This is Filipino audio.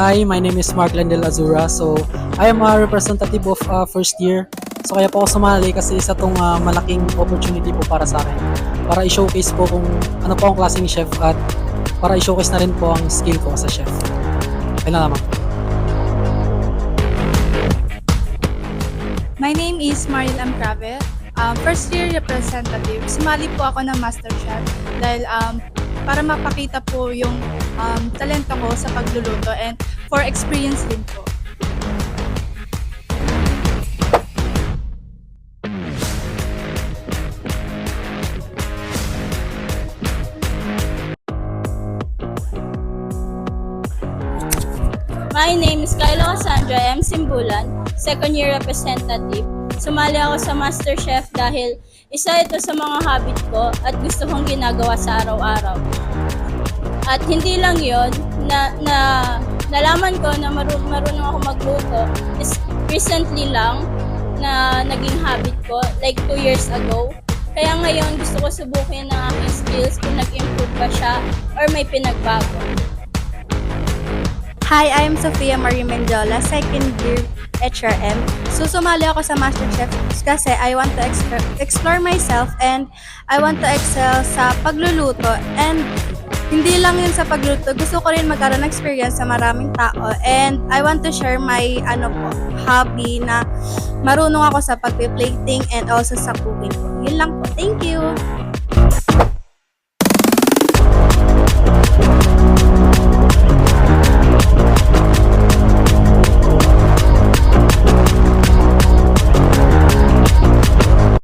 Hi, my name is Mark Landel Azura. So, I am a representative of first year. So, kaya po ako sumali kasi isa tong malaking opportunity po para sa akin. Para i-showcase po kung ano po ang klaseng chef at para i-showcase na rin po ang skill ko sa chef. Kaya na lamang. My name is Maril Amcrave, first year representative. Sumali po ako ng MasterChef dahil para mapakita po yung talento ko sa pagluluto and for experience din po. My name is Kyla Cassandra M. Simbulan, second year representative. Sumali ako sa MasterChef dahil isa ito sa mga habit ko at gusto kong ginagawa sa araw-araw. At hindi lang yon nalaman ko na marunong ako magluto is recently lang na naging habit ko, like 2 years ago. Kaya ngayon gusto ko subukin ang aking skills kung nag-improve ba siya or may pinagbago. Hi, I'm Sofia Marie Mendola, second year HRM. So, sumali ako sa MasterChef kasi I want to explore myself and I want to excel sa pagluluto. And hindi lang yun sa pagluluto, gusto ko rin magkaroon ng experience sa maraming tao. And I want to share my hobby na marunong ako sa pagpe-plating and also sa cooking ko. Yun lang po. Thank you!